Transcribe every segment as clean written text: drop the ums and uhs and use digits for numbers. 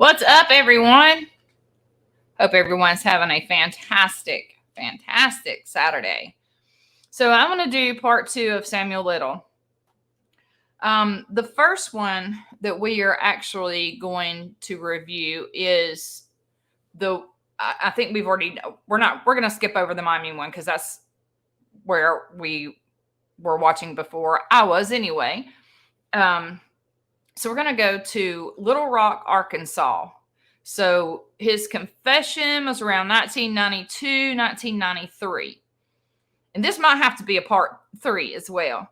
What's up, everyone? Hope everyone's having a fantastic Saturday. So I'm going to do part 2 of Samuel Little. The first one that we are actually going to review is I think we're going to skip over the Miami one because that's where we were watching before. I was anyway. So we're going to go to Little Rock, Arkansas. So his confession was around 1992, 1993. And this might have to be a part 3 as well.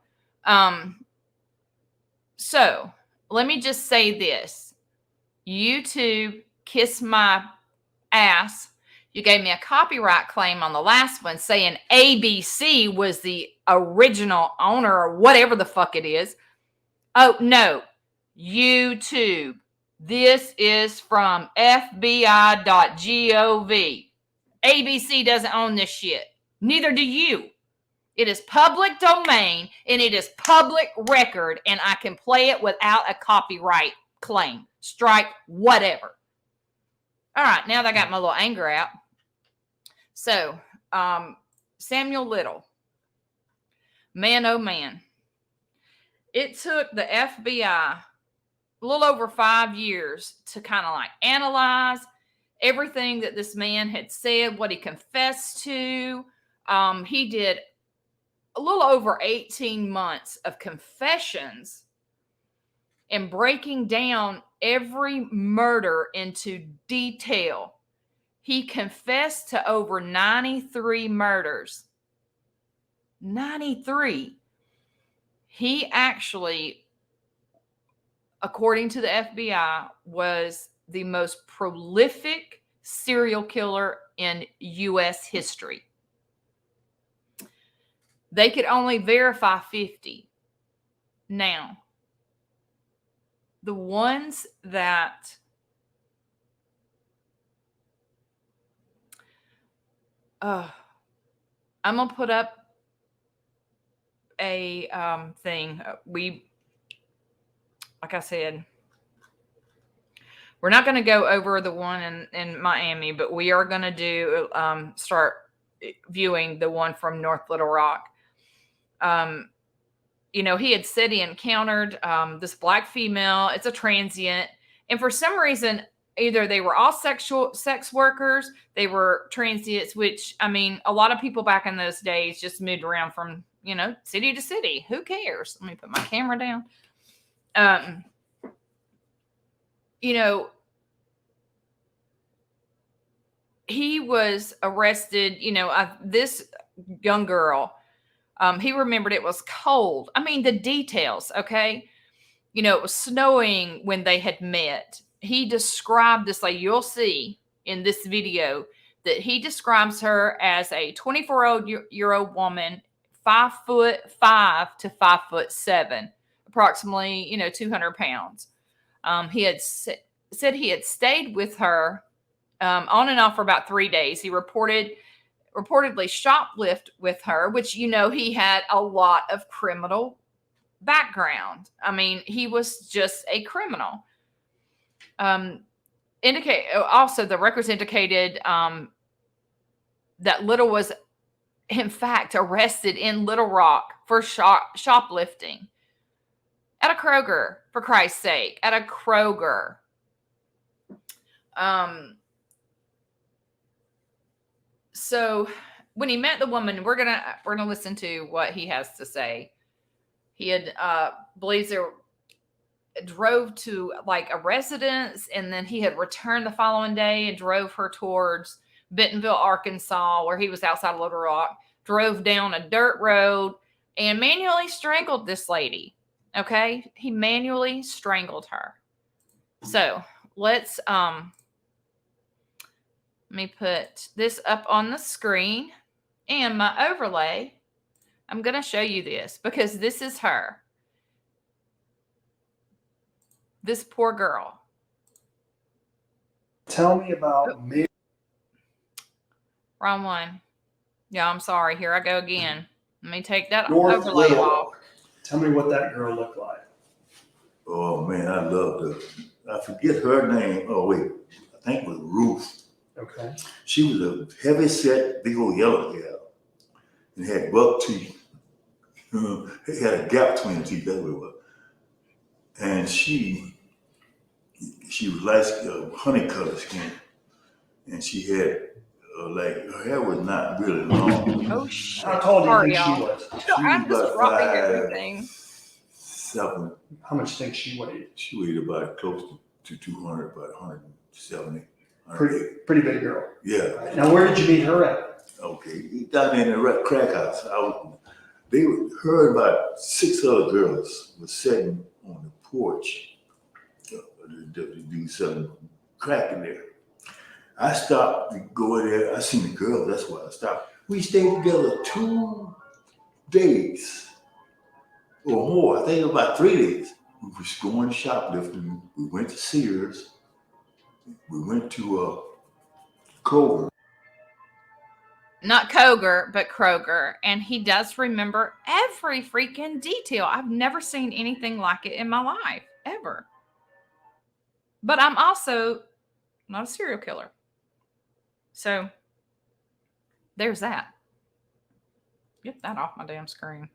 So let me just say this. YouTube, kiss my ass. You gave me a copyright claim on the last one saying ABC was the original owner or whatever the fuck it is. Oh, no. YouTube. This is from FBI.gov. ABC doesn't own this shit. Neither do you. It is public domain and it is public record, and I can play it without a copyright claim, strike, whatever. All right, now that I got my little anger out. So, Samuel Little. Man, oh man. It took the FBI a little over 5 years to kind of like analyze everything that this man had said, what he confessed to. He did a little over 18 months of confessions and breaking down every murder into detail. He confessed to over 93 murders. 93. He actually, according to the FBI, was the most prolific serial killer in U.S. history. They could only verify 50. Now, the ones that I'm going to put up a thing. Like I said, we're not going to go over the one in Miami, but we are going to do start viewing the one from North Little Rock. He had said he encountered this black female. It's a transient, and for some reason, either they were all sex workers, they were transients. Which, I mean, a lot of people back in those days just moved around from city to city. Who cares? Let me put my camera down. He was arrested, this young girl, he remembered it was cold. I mean, the details, okay? It was snowing when they had met. He described this, like you'll see in this video, that he describes her as a 24-year-old woman, 5'5" to 5'7", approximately, 200 pounds. He had said he had stayed with her on and off for about 3 days. He reportedly shoplifted with her, which, he had a lot of criminal background. I mean, he was just a criminal. Also, the records indicated that Little was, in fact, arrested in Little Rock for shoplifting at a Kroger, for Christ's sake, at a Kroger. So when he met the woman, we're gonna listen to what he has to say. He had believes there drove to like a residence, and then he had returned the following day and drove her towards Bentonville, Arkansas, where he was outside of Little Rock. Drove down a dirt road and manually strangled this lady. Okay, he manually strangled her. So let's let me put this up on the screen and my overlay. I'm going to show you this because this is her. This poor girl. Tell me about me. Wrong one. Yeah, I'm sorry. Here I go again. Let me take that North overlay Little off. Rock. Tell me what that girl looked like. Oh man, I loved her. I forget her name. Oh wait, I think it was Ruth. Okay. She was a heavy set, big old yellow gal, and had buck teeth. It had a gap between the teeth. That's what it was. And she was like honey colored skin, and she had like her hair was not really long. Oh shit! How tall do you think Sorry, she y'all. was? She I'm was just about dropping 5'7". everything. How much do you think she weighed? She weighed about close to 200, about 170. Pretty big girl. Yeah. Right. Now, where did you meet her at? Okay, down in the crack house. Her and about 6 other girls were sitting on the porch. The dude selling crack in there. I stopped to go in there. I seen the girls. That's why I stopped. We stayed together 2 days or more. I think it was about 3 days. We was going shoplifting. We went to Sears. We went to Kroger. Not Kroger, but Kroger. And he does remember every freaking detail. I've never seen anything like it in my life, ever. But I'm also not a serial killer. So there's that. Get that off my damn screen.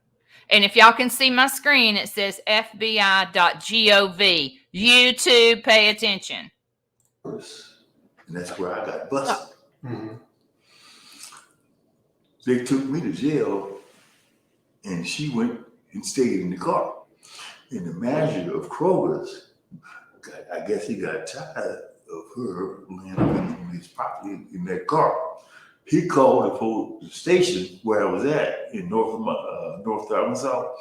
And if y'all can see my screen, it says FBI.gov. YouTube, pay attention. And that's where I got busted. Mm-hmm. They took me to jail, and she went and stayed in the car. And the manager of Kroger's, I guess he got tired of her laying on his property in that car. He called the station where I was at in North Arkansas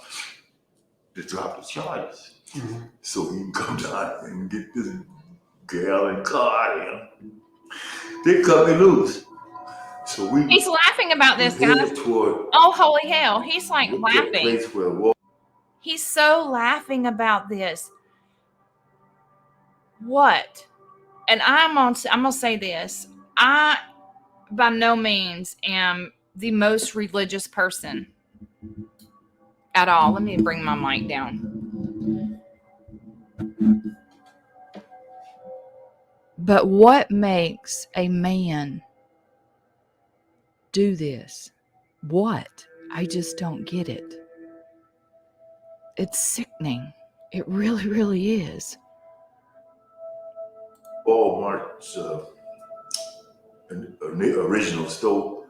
to drop the charges. Mm-hmm. So he can come down and get this gal and car out of him. They cut me loose. So He's laughing about this, guys. Oh, holy hell. He's like laughing. He's so laughing about this. What? And I'm gonna say this. I by no means am the most religious person at all. Let me bring my mic down. But what makes a man do this? What? I just don't get it. It's sickening. It really, really is. Walmart's original store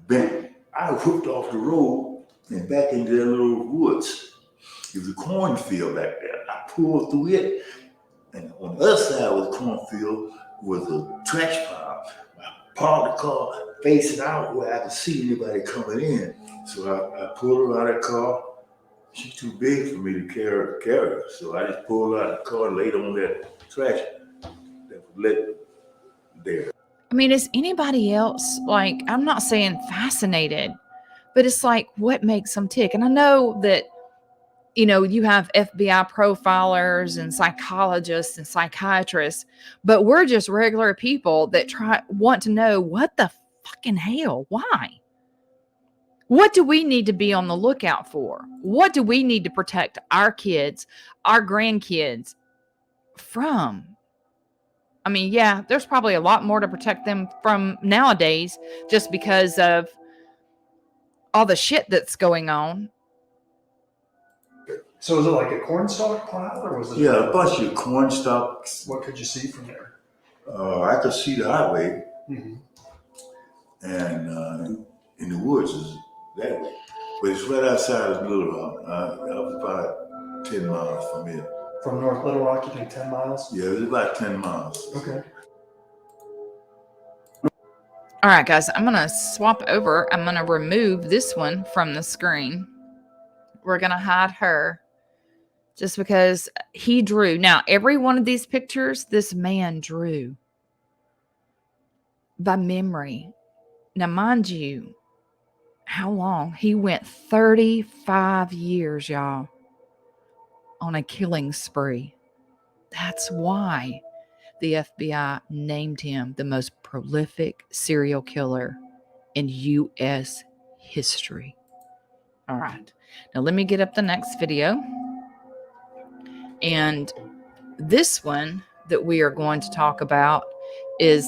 bent. I hooked off the road and back into the little woods. It was a cornfield back there. I pulled through it, and on the other side of the cornfield was a trash pile. I parked the car facing out where I could see anybody coming in. So I pulled her out of the car. She's too big for me to carry her. So I just pulled her out of the car and laid on that trash that was lit there. I mean, is anybody else, like, I'm not saying fascinated, but it's like, what makes them tick? And I know that, you know, you have FBI profilers and psychologists and psychiatrists, but we're just regular people that want to know what the fucking hell, why? What do we need to be on the lookout for? What do we need to protect our kids, our grandkids from? I mean, yeah, there's probably a lot more to protect them from nowadays just because of all the shit that's going on. So was it like a cornstalk pile, or was it? Yeah, a bunch of corn stalks. What could you see from there? I could see the highway, Mm-hmm. and in the woods is that way. But it's right outside of Little Rock. I was about 10 miles from here. From North Little Rock, you think 10 miles? Yeah, it was about 10 miles. Okay. All right, guys, I'm going to swap over. I'm going to remove this one from the screen. We're going to hide her just because he drew. Now, every one of these pictures, this man drew by memory. Now, mind you, how long? He went 35 years, y'all, on a killing spree. That's why the FBI named him the most prolific serial killer in U.S. history. All right. Now, let me get up the next video. And This one that we are going to talk about is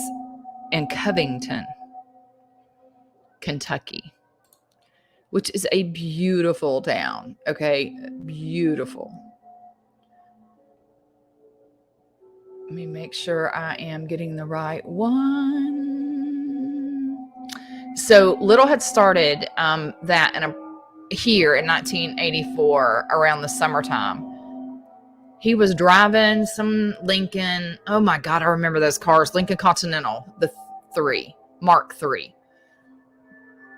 in Covington, Kentucky, which is a beautiful town. Okay, beautiful. Let me make sure I am getting the right one. So Little had started that here in 1984 around the summertime. He was driving some Lincoln. Oh my God, I remember those cars. Lincoln Continental, the Mark III,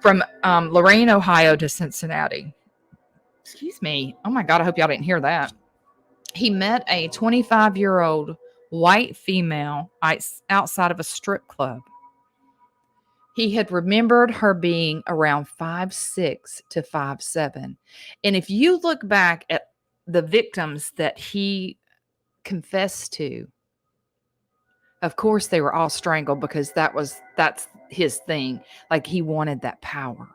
from Lorain, Ohio to Cincinnati. Excuse me. Oh my God, I hope y'all didn't hear that. He met a 25-year-old white female outside of a strip club. He had remembered her being around 5'6" to 5'7". And if you look back at the victims that he confessed to, of course they were all strangled because that's his thing. Like, he wanted that power.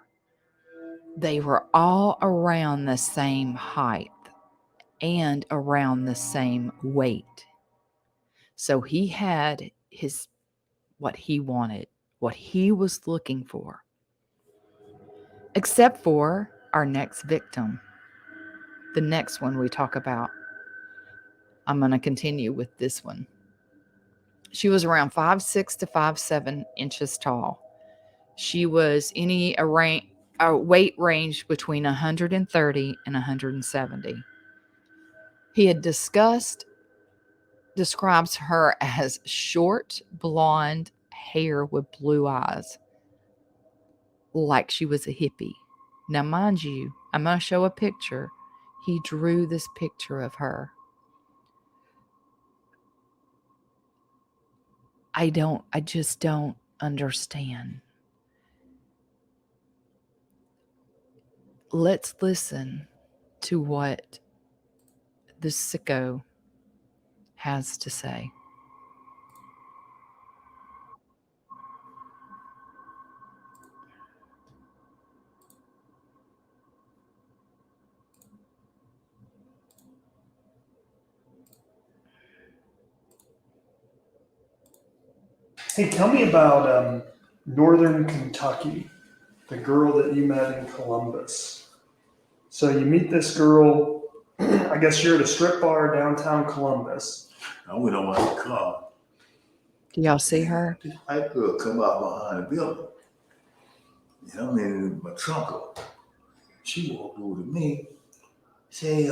They were all around the same height and around the same weight. So he had what he wanted, what he was looking for. Except for our next victim, the next one we talk about. I'm going to continue with this one. She was around 5'6" to 5'7" inches tall. She was in a weight range between 130 and 170. He had describes her as short, blonde hair with blue eyes, like she was a hippie. Now, mind you, I'm going to show a picture. He drew this picture of her. I just don't understand. Let's listen to what the sicko has to say. Hey, tell me about Northern Kentucky, the girl that you met in Columbus. So you meet this girl, I guess you're at a strip bar downtown Columbus. I went on my car. Do y'all see her? This white girl come out behind the building. And I'm in my trunk. She walked over to me. Say,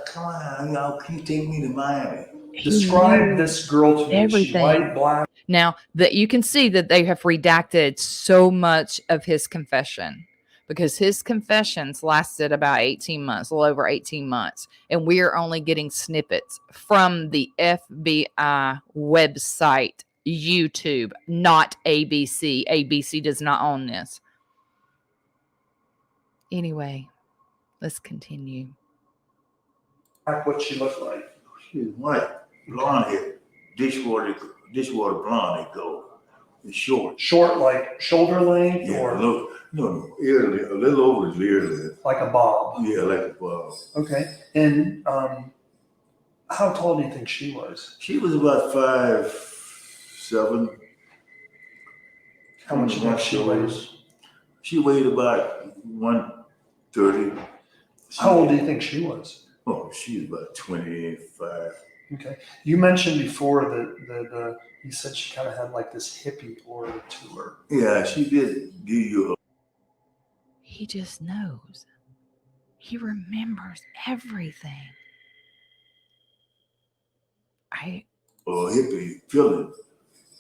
come on, y'all, can you take me to Miami? Describe this girl to me. Is she white, black? Now, that you can see that they have redacted so much of his confession, because his confessions lasted about 18 months, a little over 18 months. And we are only getting snippets from the FBI website, YouTube, not ABC. ABC does not own this. Anyway, let's continue. What she looked like? She was white, blonde hair, dishwater blonde, they go. It's short. Short, like shoulder length, Yeah, or a little over his ear length. like a bob? Yeah, like a bob. Okay. And how tall do you think she was? She was about 5'7". How much do you think she weighs? She weighed about 130. How old do you think she was? Oh, she was about 25. Okay. You mentioned before that you said she kind of had like this hippie aura to her. Yeah, she did give you He just knows. He remembers everything. a hippie feeling.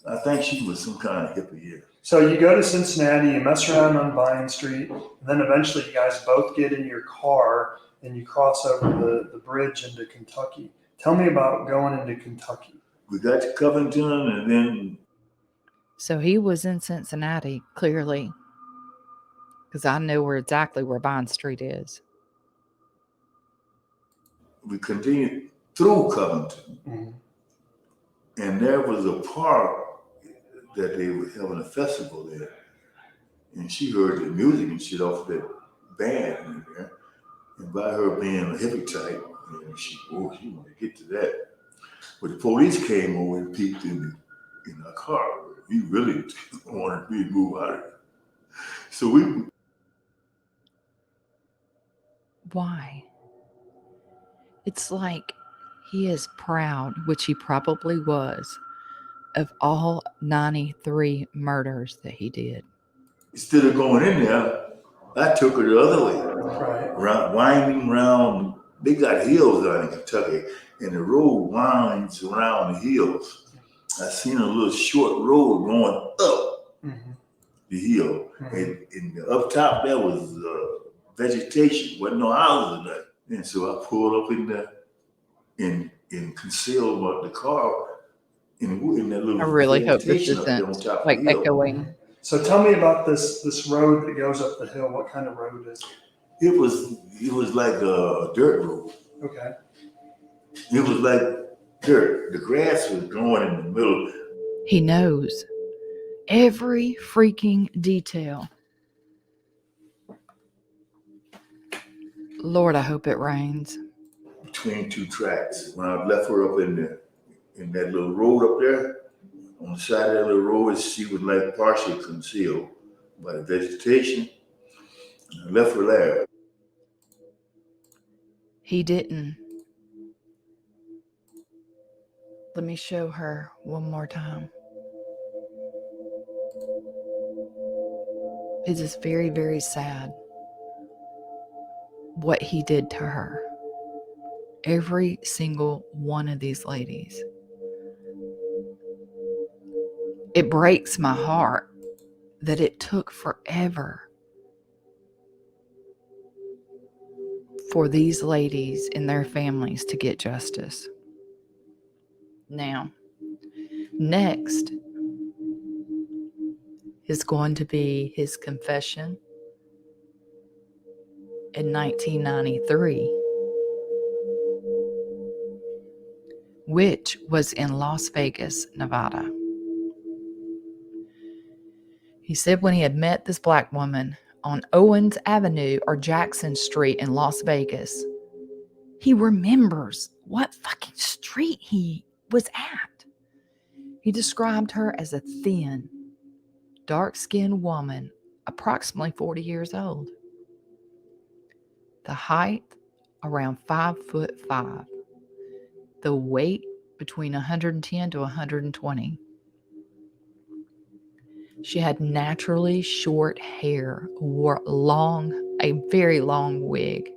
I think she was some kind of hippie here. So you go to Cincinnati, you mess around on Vine Street, and then eventually you guys both get in your car and you cross over the bridge into Kentucky. Tell me about going into Kentucky. We got to Covington, and then... So he was in Cincinnati, clearly, because I know exactly where Vine Street is. We continued through Covington, Mm-hmm. and there was a park that they were having a festival there. And she heard the music and shit off that band in there. And by her being a hippie type, she wanted to get to that. But the police came over and peeked in our car. He really wanted me to move out of there. So we. Why? It's like he is proud, which he probably was, of all 93 murders that he did. Instead of going in there, I took her the other way. Right. Winding around. They got hills down in Kentucky, and the road winds around the hills. I seen a little short road going up the hill, and up top there was vegetation, wasn't no houses or nothing. And so I pulled up in there and concealed the car in that little I really hope this vegetation up there on isn't top like of the hill. echoing. So tell me about this road that goes up the hill. What kind of road is it? It was like a dirt road. Okay. It was like dirt. The grass was growing in the middle. He knows every freaking detail. Lord, I hope it rains. Between two tracks. When I left her up in that little road up there, on the side of that little road, she was like partially concealed by the vegetation. I left her there. He didn't. Let me show her one more time. It is very, very sad what he did to her. Every single one of these ladies. It breaks my heart that it took forever for these ladies and their families to get justice. Now, next is going to be his confession in 1993, which was in Las Vegas, Nevada. He said when he had met this black woman on Owens Avenue or Jackson Street in Las Vegas, he remembers what fucking street he was at. He described her as a thin, dark-skinned woman, approximately 40 years old. The height, around 5'5". The weight, between 110 to 120. She had naturally short hair, wore a very long wig,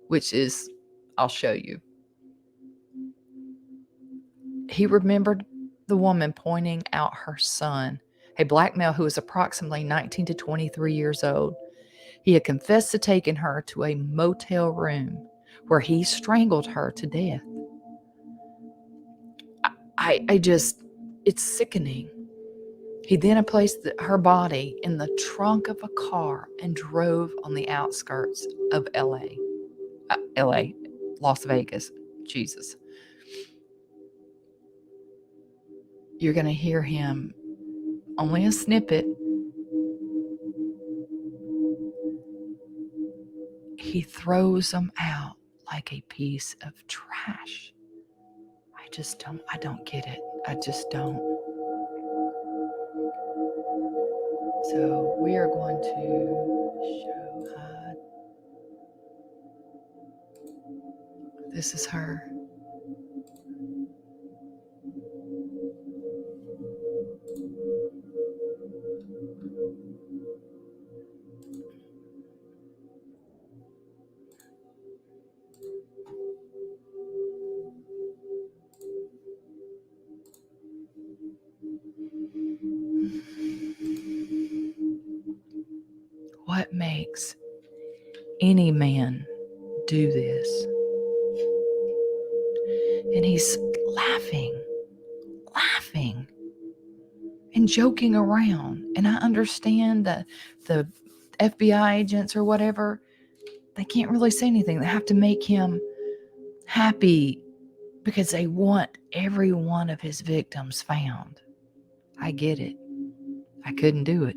which is, I'll show you. He remembered the woman pointing out her son, a black male who was approximately 19 to 23 years old. He had confessed to taking her to a motel room where he strangled her to death. It's sickening. He then placed her body in the trunk of a car and drove on the outskirts of Las Vegas. Jesus. You're going to hear him, only a snippet. He throws them out like a piece of trash. I don't get it. I just don't. So we are going to show hide. This is her. What makes any man do this? And he's laughing and joking around. And I understand that the FBI agents or whatever, they can't really say anything. They have to make him happy because they want every one of his victims found. I get it. I couldn't do it.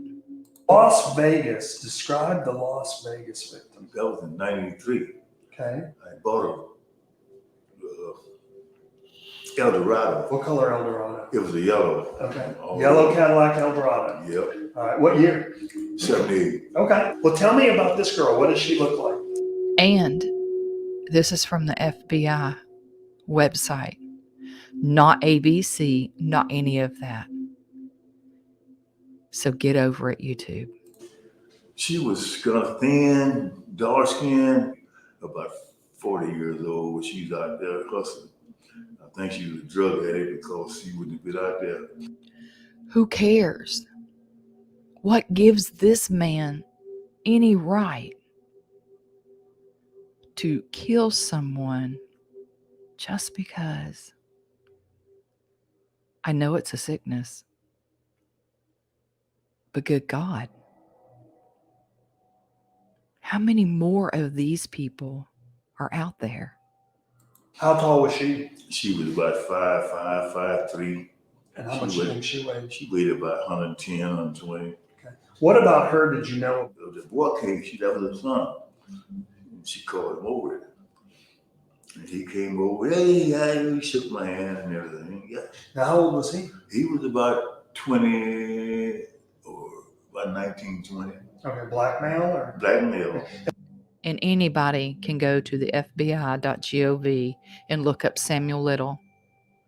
Las Vegas. Describe the Las Vegas victim. That was in '93. Okay. I bought her. Eldorado. What color Eldorado? It was a yellow. Okay. Oh, Yellow Cadillac Eldorado. Yep. All right. What year? 78. Okay. Well, tell me about this girl. What does she look like? And this is from the FBI website, not ABC, not any of that. So get over it, YouTube. She was kind of thin, dark skinned, about 40 years old. She was out there hustling. I think she was a drug addict because she wouldn't have been out there. Who cares? What gives this man any right to kill someone just because? I know it's a sickness, but good God, how many more of these people are out there? How tall was she? She was about 5'5", 5'3". And how much do you think she weighed? She weighed about 110, 120. Okay. What about her did you know? The boy came, that was her son. And she called him over. And he came over, hey, he shook my hand and everything. Yeah. Now, how old was he? He was about 20 or about 19, 20. Okay, black male or? Black male. And anybody can go to the FBI.gov and look up Samuel Little.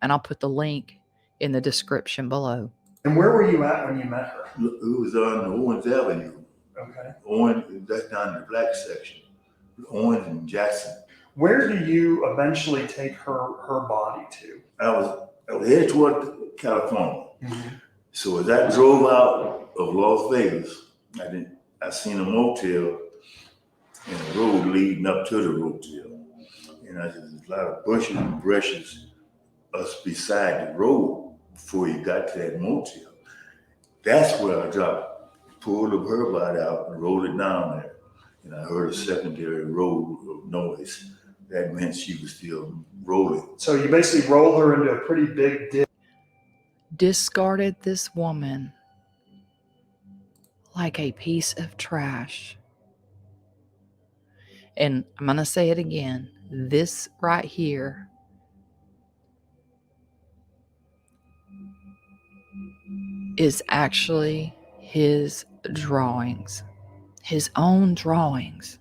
And I'll put the link in the description below. And where were you at when you met her? It was on Owens Avenue. Okay. Owens, that's down in the black section. Owens and Jackson. Where do you eventually take her body to? I was headed toward California. Mm-hmm. So as I drove out of Las Vegas, I seen a motel and a road leading up to the motel. And there's a lot of bushes and brushes us beside the road before you got to that motel. That's where I dropped, pulled up her body out and rolled it down there. And I heard a secondary roll of noise. That meant she was still rolling. So you basically roll her into a pretty big ditch. Discarded this woman like a piece of trash. And I'm going to say it again. This right here is actually his drawings, his own drawings.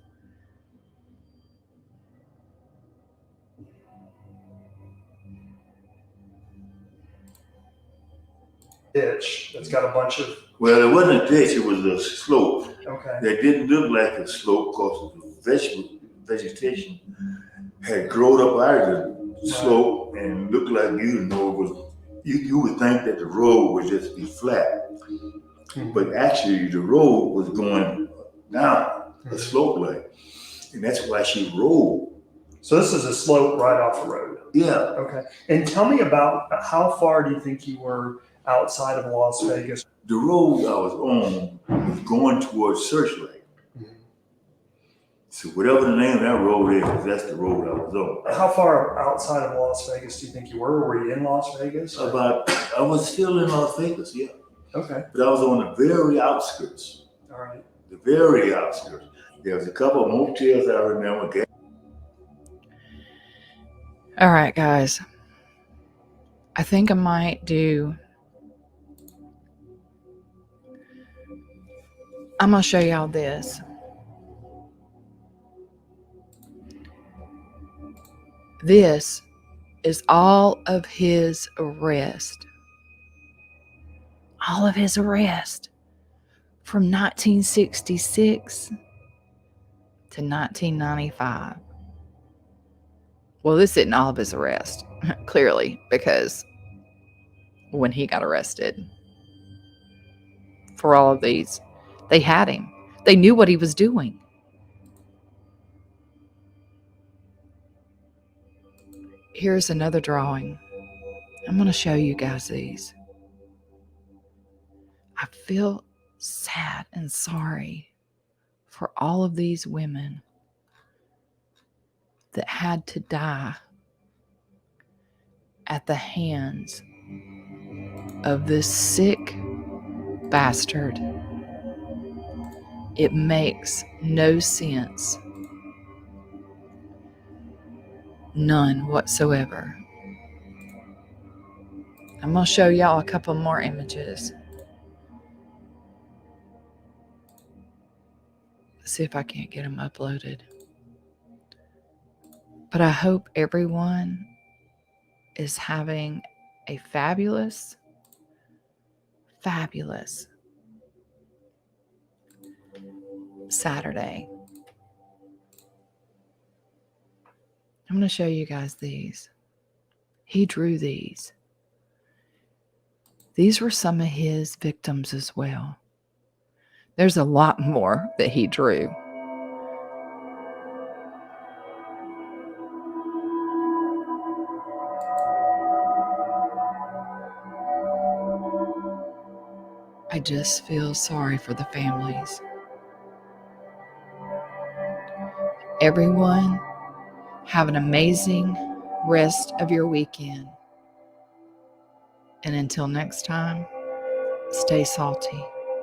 Ditch that's got a bunch of. Well, it wasn't a ditch, it was a slope. Okay. That didn't look like a slope because the vegetation had grown up out of the slope and looked like you would think that the road would just be flat. Mm-hmm. But actually the road was going down a slope like. And that's why she rolled. So this is a slope right off the road. Yeah. Okay. And tell me about how far do you think you were outside of Las Vegas? The road I was on was going towards Searchlight. Mm-hmm. So whatever the name of that road is, that's the road I was on. How far outside of Las Vegas do you think you were? Were you in Las Vegas? I was still in Las Vegas, yeah. Okay. But I was on the very outskirts. All right. The very outskirts. There was a couple of motels I remember. All right, guys. I think I might do. I'm going to show y'all this. This is all of his arrest. All of his arrest from 1966 to 1995. Well, this isn't all of his arrest, clearly, because when he got arrested for all of these, they had him. They knew what he was doing. Here's another drawing. I'm going to show you guys these. I feel sad and sorry for all of these women that had to die at the hands of this sick bastard. It makes no sense. None whatsoever. I'm going to show y'all a couple more images. Let's see if I can't get them uploaded. But I hope everyone is having a fabulous Saturday. I'm going to show you guys these. He drew these. These were some of his victims as well. There's a lot more that he drew. I just feel sorry for the families. Everyone, have an amazing rest of your weekend. And until next time, stay salty.